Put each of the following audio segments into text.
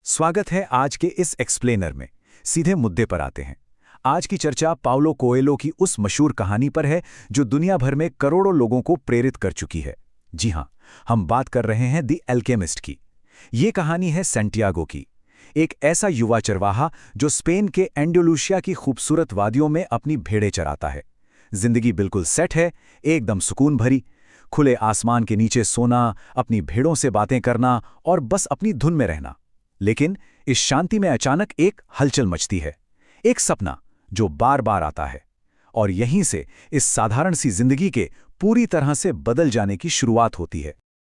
स्वागत है आज के इस एक्सप्लेनर में। सीधे मुद्दे पर आते हैं। आज की चर्चा पाउलो कोएल्हो की उस मशहूर कहानी पर है जो दुनिया भर में करोड़ों लोगों को प्रेरित कर चुकी है। जी हां, हम बात कर रहे हैं दी अल्केमिस्ट की। ये कहानी है सैंटियागो की, एक ऐसा युवा चरवाहा जो स्पेन के एंडोलूसिया की खूबसूरत वादियों में अपनी भेड़ें चराता है। जिंदगी बिल्कुल सेट है, एकदम सुकून भरी। खुले आसमान के नीचे सोना, अपनी भेड़ों से बातें करना और बस अपनी धुन में रहना। लेकिन इस शांति में अचानक एक हलचल मचती है, एक सपना जो बार बार आता है। और यहीं से इस साधारण सी जिंदगी के पूरी तरह से बदल जाने की शुरुआत होती है।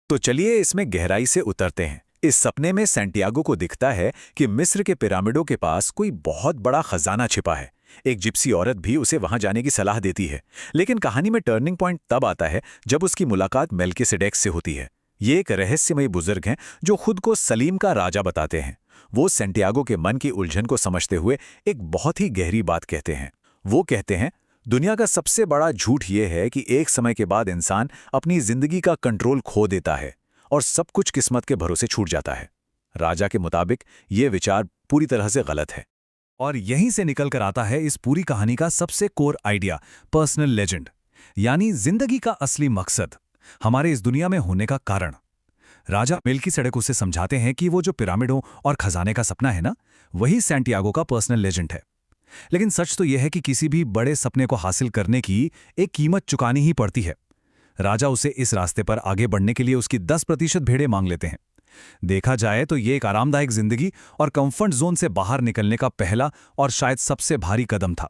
तो चलिए इसमें गहराई से उतरते हैं। इस सपने में सैंटियागो को दिखता है कि मिस्र के पिरामिडों के पास कोई बहुत बड़ा खजाना छिपा है। एक जिप्सी औरत भी उसे वहां जाने की सलाह देती है। लेकिन कहानी में टर्निंग पॉइंट तब आता है जब उसकी मुलाकात मेल्किसेडेक से होती है। ये एक रहस्यमयी बुजुर्ग हैं जो खुद को सलीम का राजा बताते हैं। वो सैंटियागो के मन की उलझन को समझते हुए एक बहुत ही गहरी बात कहते हैं। वो कहते हैं, दुनिया का सबसे बड़ा झूठ ये है कि एक समय के बाद इंसान अपनी जिंदगी का कंट्रोल खो देता है और सब कुछ किस्मत के भरोसे छूट जाता है। राजा के मुताबिक ये विचार पूरी तरह से गलत है। और यहीं से निकल कर आता है इस पूरी कहानी का सबसे कोर आइडिया, पर्सनल लेजेंड, यानी जिंदगी का असली मकसद, हमारे इस दुनिया में होने का कारण। राजा मेल्किसेडेक उसे समझाते हैं कि वो जो पिरामिडों और खजाने का सपना है ना, वही सैंटियागो का पर्सनल लेजेंड है। लेकिन सच तो यह है कि किसी भी बड़े सपने को हासिल करने की एक कीमत चुकानी ही पड़ती है। राजा उसे इस रास्ते पर आगे बढ़ने के लिए उसकी 10% भेड़ें मांग लेते हैं। देखा जाए तो ये एक आरामदायक जिंदगी और कंफर्ट जोन से बाहर निकलने का पहला और शायद सबसे भारी कदम था।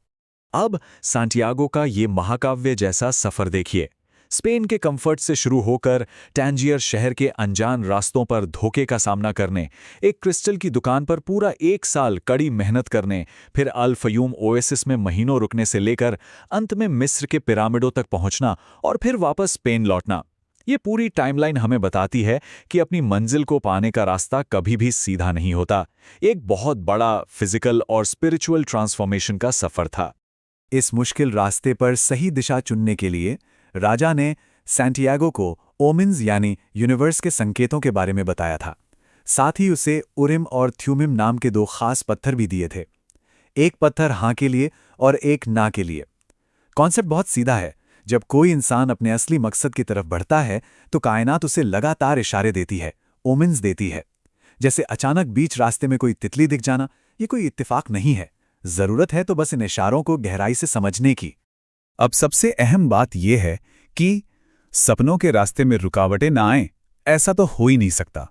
अब सैंटियागो का ये महाकाव्य जैसा सफर देखिए। स्पेन के कंफर्ट से शुरू होकर टैंजियर शहर के अनजान रास्तों पर धोखे का सामना करने, एक क्रिस्टल की दुकान पर पूरा 1 साल कड़ी मेहनत करने, फिर अल फयूम ओएसिस में महीनों रुकने से लेकर अंत में मिस्र के पिरामिडों तक पहुंचना और फिर वापस स्पेन लौटना। ये पूरी टाइमलाइन हमें बताती है कि अपनी मंजिल को पाने का रास्ता कभी भी सीधा नहीं होता। एक बहुत बड़ा फिजिकल और स्पिरिचुअल ट्रांसफॉर्मेशन का सफर था। इस मुश्किल रास्ते पर सही दिशा चुनने के लिए राजा ने सैंटियागो को ओमिन्स यानी यूनिवर्स के संकेतों के बारे में बताया था। साथ ही उसे उरिम और थ्यूमिम नाम के 2 खास पत्थर भी दिए थे, एक पत्थर हाँ के लिए और एक ना के लिए। कॉन्सेप्ट बहुत सीधा है। जब कोई इंसान अपने असली मकसद की तरफ बढ़ता है तो कायनात उसे लगातार इशारे देती है, ओमिन्स देती है। जैसे अचानक बीच रास्ते में कोई तितली दिख जाना, ये कोई इत्तेफाक नहीं है। जरूरत है तो बस इन इशारों को गहराई से समझने की। अब सबसे अहम बात यह है कि सपनों के रास्ते में रुकावटें ना आएं, ऐसा तो हो ही नहीं सकता।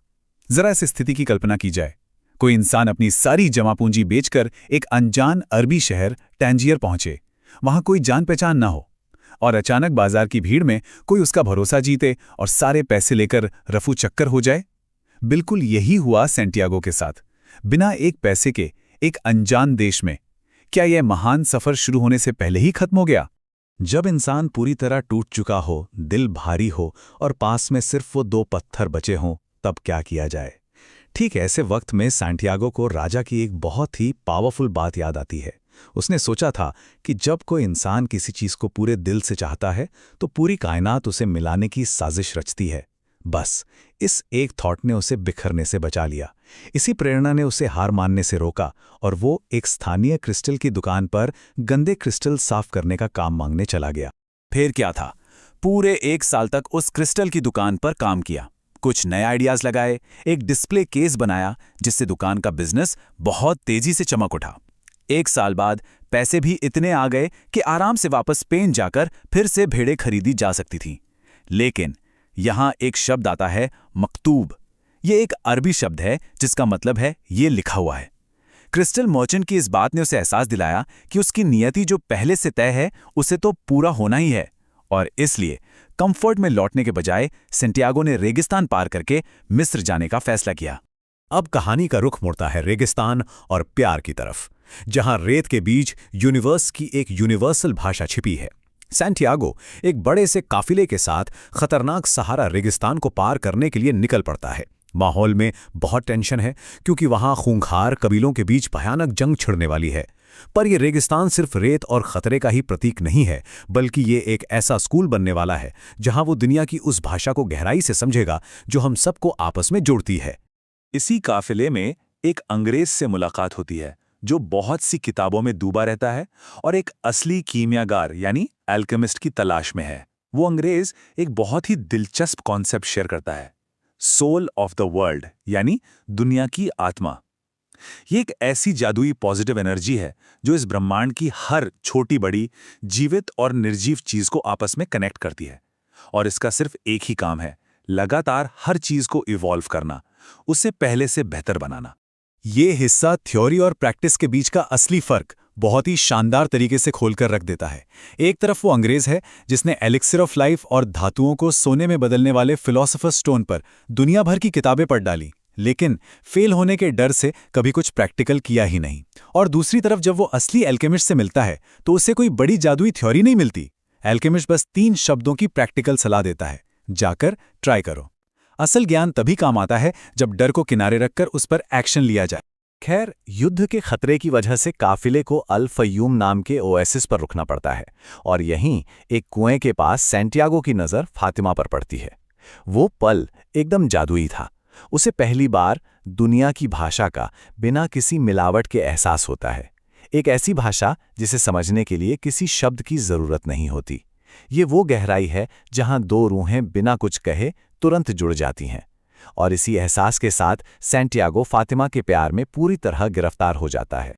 जरा इस स्थिति की कल्पना की जाए। कोई इंसान अपनी सारी जमा पूंजी बेचकर एक अनजान अरबी शहर टैंजियर पहुंचे। वहां कोई जान पहचान ना हो और अचानक बाजार की भीड़ में कोई उसका भरोसा जीते और सारे पैसे लेकर रफू चक्कर हो जाए। बिल्कुल यही हुआ सैंटियागो के साथ। बिना एक पैसे के एक अनजान देश में। क्या यह महान सफर शुरू होने से पहले ही खत्म हो गया? जब इंसान पूरी तरह टूट चुका हो, दिल भारी हो और पास में सिर्फ वो 2 पत्थर बचे हों, तब क्या किया जाए? ठीक ऐसे वक्त में सैंटियागो को राजा की एक बहुत ही पावरफुल बात याद आती है। उसने सोचा था कि जब कोई इंसान किसी चीज को पूरे दिल से चाहता है तो पूरी कायनात उसे मिलाने की साजिश रचती है। बस इस एक थॉट ने उसे बिखरने से बचा लिया। इसी प्रेरणा ने उसे हार मानने से रोका और वो एक स्थानीय क्रिस्टल की दुकान पर गंदे क्रिस्टल साफ करने का काम मांगने चला गया। फिर क्या था, पूरे 1 साल तक उस क्रिस्टल की दुकान पर काम किया। कुछ नए आइडियाज लगाए, एक डिस्प्ले केस बनाया जिससे दुकान का बिजनेस बहुत तेजी से चमक उठा। 1 साल बाद पैसे भी इतने आ गए कि आराम से वापस स्पेन जाकर फिर से भेड़ें खरीदी जा सकती थीं। लेकिन यहां एक शब्द आता है, मकतूब। ये एक अरबी शब्द है जिसका मतलब है ये लिखा हुआ है। क्रिस्टल मर्चेंट की इस बात ने उसे एहसास दिलाया कि उसकी नियति जो पहले से तय है उसे तो पूरा होना ही है। और इसलिए कंफर्ट में लौटने के बजाय सैंटियागो ने रेगिस्तान पार करके मिस्र जाने का फैसला किया। अब कहानी का रुख मुड़ता है रेगिस्तान और प्यार की तरफ, जहां रेत के बीच यूनिवर्स की एक यूनिवर्सल भाषा छिपी है। सैंटियागो एक बड़े से काफिले के साथ खतरनाक सहारा रेगिस्तान को पार करने के लिए निकल पड़ता है। माहौल में बहुत टेंशन है क्योंकि वहां खूंखार कबीलों के बीच भयानक जंग छिड़ने वाली है। पर यह रेगिस्तान सिर्फ रेत और खतरे का ही प्रतीक नहीं है, बल्कि ये एक ऐसा स्कूल बनने वाला है जहां वो दुनिया की उस भाषा को गहराई से समझेगा जो हम सबको आपस में जोड़ती है। इसी काफिले में एक अंग्रेज से मुलाकात होती है जो बहुत सी किताबों में डूबा रहता है और एक असली कीमियागार यानी एल्केमिस्ट की तलाश में है। वो अंग्रेज एक बहुत ही दिलचस्प कॉन्सेप्ट शेयर करता है, सोल ऑफ द वर्ल्ड यानी दुनिया की आत्मा। ये एक ऐसी जादुई पॉजिटिव एनर्जी है जो इस ब्रह्मांड की हर छोटी बड़ी जीवित और निर्जीव चीज को आपस में कनेक्ट करती है। और इसका सिर्फ एक ही काम है, लगातार हर चीज को इवॉल्व करना, उसे पहले से बेहतर बनाना। ये हिस्सा थ्योरी और प्रैक्टिस के बीच का असली फर्क बहुत ही शानदार तरीके से खोलकर रख देता है। एक तरफ वो अंग्रेज है जिसने एलिक्सिर ऑफ लाइफ और धातुओं को सोने में बदलने वाले फिलॉसफर स्टोन पर दुनिया भर की किताबें पढ़ डाली, लेकिन फेल होने के डर से कभी कुछ प्रैक्टिकल किया ही नहीं। और दूसरी तरफ जब वो असली एल्केमिस्ट से मिलता है तो उसे कोई बड़ी जादुई थ्योरी नहीं मिलती। एल्केमिस्ट बस 3 शब्दों की प्रैक्टिकल सलाह देता है, जाकर ट्राई करो। असल ज्ञान तभी काम आता है जब डर को किनारे रखकर उस पर एक्शन लिया जाए। खैर, युद्ध के खतरे की वजह से काफिले को अल फयूम नाम के ओएसिस पर रुकना पड़ता है और यहीं एक कुएं के पास सैंटियागो की नज़र फातिमा पर पड़ती है। वो पल एकदम जादुई था। उसे पहली बार दुनिया की भाषा का बिना किसी मिलावट के एहसास होता है, एक ऐसी भाषा जिसे समझने के लिए किसी शब्द की ज़रूरत नहीं होती। ये वो गहराई है जहां 2 रूहें बिना कुछ कहे तुरंत जुड़ जाती हैं। और इसी एहसास के साथ सैंटियागो फातिमा के प्यार में पूरी तरह गिरफ्तार हो जाता है।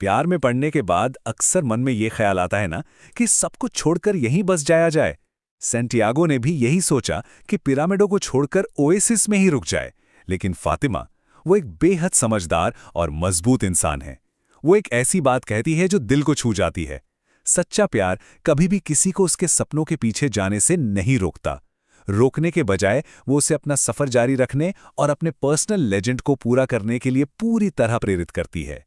प्यार में पड़ने के बाद अक्सर मन में ये ख्याल आता है ना कि सब कुछ छोड़कर यहीं बस जाया जाए। सैंटियागो ने भी यही सोचा कि पिरामिडों को छोड़कर ओएसिस में ही रुक जाए, लेकिन फातिमा वो एक बेहद समझदार और मजबूत इंसान है। वो एक ऐसी बात कहती है जो दिल को छू जाती है। सच्चा प्यार कभी भी किसी को उसके सपनों के पीछे जाने से नहीं रोकता। रोकने के बजाय वो उसे अपना सफर जारी रखने और अपने पर्सनल लेजेंड को पूरा करने के लिए पूरी तरह प्रेरित करती है।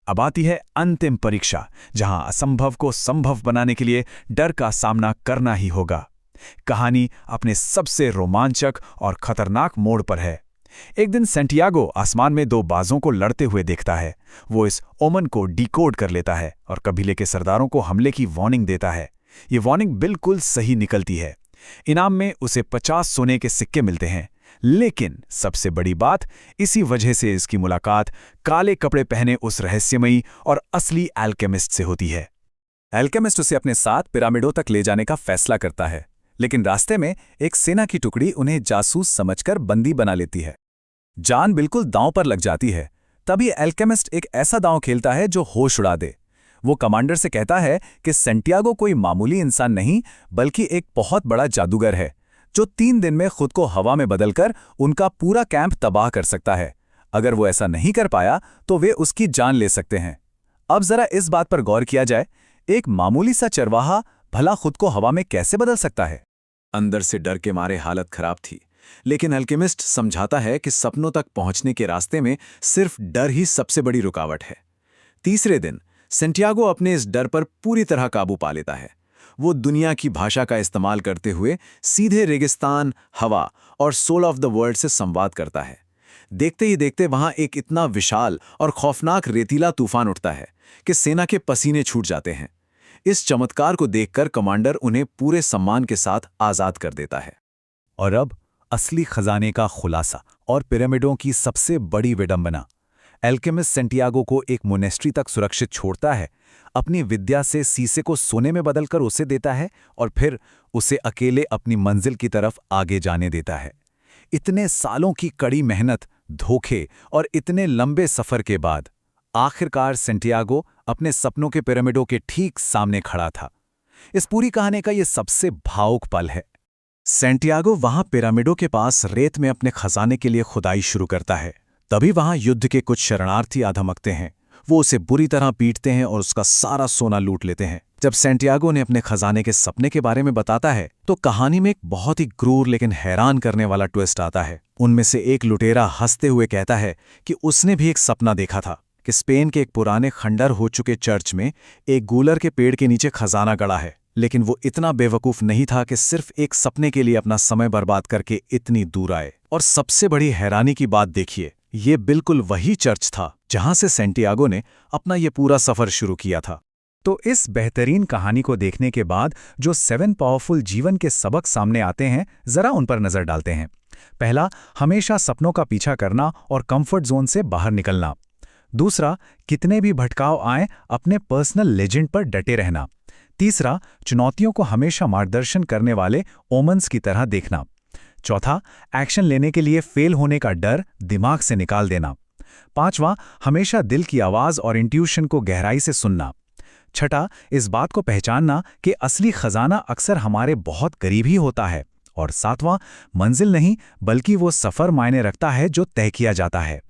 अब आती है अंतिम परीक्षा, जहां असंभव को संभव बनाने के लिए डर का सामना करना ही होगा। कहानी अपने सबसे रोमांचक और खतरनाक मोड़ पर है। एक दिन सैंटियागो आसमान में 2 बाजों को लड़ते हुए देखता है। वो इस ओमन को डिकोड कर लेता है और कबीले के सरदारों को हमले की वार्निंग देता है। ये वार्निंग बिल्कुल सही निकलती है। इनाम में उसे 50 सोने के सिक्के मिलते हैं। लेकिन सबसे बड़ी बात, इसी वजह से इसकी मुलाकात काले कपड़े पहने उस रहस्यमयी और असली एल्केमिस्ट से होती है। एल्केमिस्ट उसे अपने साथ पिरामिडों तक ले जाने का फैसला करता है, लेकिन रास्ते में एक सेना की टुकड़ी उन्हें जासूस समझकर बंदी बना लेती है। जान बिल्कुल दांव पर लग जाती है। तभी एल्केमिस्ट एक ऐसा दांव खेलता है जो होश उड़ा दे। वो कमांडर से कहता है कि सैंटियागो कोई मामूली इंसान नहीं बल्कि एक बहुत बड़ा जादूगर है जो 3 दिन में खुद को हवा में बदलकर उनका पूरा कैंप तबाह कर सकता है। अगर वो ऐसा नहीं कर पाया तो वे उसकी जान ले सकते हैं। अब जरा इस बात पर गौर किया जाए, एक मामूली सा चरवाहा भला खुद को हवा में कैसे बदल सकता है? अंदर से डर के मारे हालत खराब थी, लेकिन अल्केमिस्ट समझाता है कि सपनों तक पहुंचने के रास्ते में सिर्फ डर ही सबसे बड़ी रुकावट है। तीसरे दिन सैंटियागो अपने इस डर पर पूरी तरह काबू पा लेता है। वो दुनिया की भाषा का इस्तेमाल करते हुए सीधे रेगिस्तान, हवा और सोल ऑफ द वर्ल्ड से संवाद करता है। देखते ही देखते वहां एक इतना विशाल और खौफनाक रेतीला तूफान उठता है कि सेना के पसीने छूट जाते हैं। इस चमत्कार को देखकर कमांडर उन्हें पूरे सम्मान के साथ आज़ाद कर देता है। और अब असली खजाने का खुलासा और पिरामिडों की सबसे बड़ी विडंबना। एल्केमिस्ट सैंटियागो को एक मोनेस्ट्री तक सुरक्षित छोड़ता है, अपनी विद्या से शीशे को सोने में बदलकर उसे देता है और फिर उसे अकेले अपनी मंजिल की तरफ आगे जाने देता है। इतने सालों की कड़ी मेहनत, धोखे और इतने लंबे सफर के बाद आखिरकार सैंटियागो अपने सपनों के पिरामिडों के ठीक सामने खड़ा था। इस पूरी कहानी का ये सबसे भावुक पल है। सैंटियागो वहां पिरामिडों के पास रेत में अपने खजाने के लिए खुदाई शुरू करता है। तभी वहां युद्ध के कुछ शरणार्थी आधमकते हैं। वो उसे बुरी तरह पीटते हैं और उसका सारा सोना लूट लेते हैं। जब सैंटियागो ने अपने खजाने के सपने के बारे में बताता है तो कहानी में एक बहुत ही क्रूर लेकिन हैरान करने वाला ट्विस्ट आता है। उनमें से एक लुटेरा हंसते हुए कहता है कि उसने भी एक सपना देखा था कि स्पेन के एक पुराने खंडर हो चुके चर्च में एक गूलर के पेड़ के नीचे खजाना गड़ा है। लेकिन वो इतना बेवकूफ़ नहीं था कि सिर्फ एक सपने के लिए अपना समय बर्बाद करके इतनी दूर आए। और सबसे बड़ी हैरानी की बात देखिए, ये बिल्कुल वही चर्च था जहां से सैंटियागो ने अपना ये पूरा सफ़र शुरू किया था। तो इस बेहतरीन कहानी को देखने के बाद जो 7 पावरफुल जीवन के सबक सामने आते हैं, जरा उन पर नजर डालते हैं। पहला, हमेशा सपनों का पीछा करना और कंफर्ट जोन से बाहर निकलना। दूसरा, कितने भी भटकाव आए अपने पर्सनल लेजेंड पर डटे रहना। तीसरा, चुनौतियों को हमेशा मार्गदर्शन करने वाले ओमन्स की तरह देखना। चौथा, एक्शन लेने के लिए फेल होने का डर दिमाग से निकाल देना। पांचवा, हमेशा दिल की आवाज और इंट्यूशन को गहराई से सुनना। छठा, इस बात को पहचानना कि असली खजाना अक्सर हमारे बहुत करीब ही होता है। और सातवां, मंजिल नहीं बल्कि वो सफर मायने रखता है जो तय किया जाता है।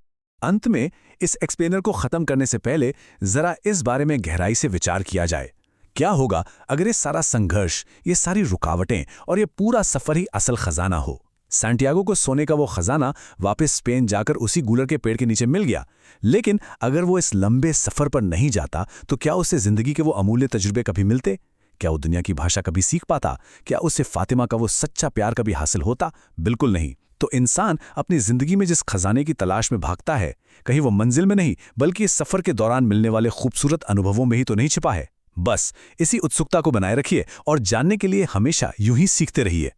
अंत में इस एक्सप्लेनर को खत्म करने से पहले जरा इस बारे में गहराई से विचार किया जाए। क्या होगा अगर ये सारा संघर्ष, ये सारी रुकावटें और ये पूरा सफर ही असल खजाना हो? सैंटियागो को सोने का वो खजाना वापस स्पेन जाकर उसी गूलर के पेड़ के नीचे मिल गया, लेकिन अगर वो इस लंबे सफर पर नहीं जाता तो क्या उसे जिंदगी के वो अमूल्य तजुर्बे कभी मिलते? क्या वो दुनिया की भाषा कभी सीख पाता? क्या उसे फातिमा का वो सच्चा प्यार कभी हासिल होता? बिल्कुल नहीं। तो इंसान अपनी जिंदगी में जिस खजाने की तलाश में भागता है, कहीं वो मंजिल में नहीं बल्कि इस सफर के दौरान मिलने वाले खूबसूरत अनुभवों में ही तो नहीं छिपा है। बस इसी उत्सुकता को बनाए रखिए और जानने के लिए हमेशा यूं ही सीखते रहिए।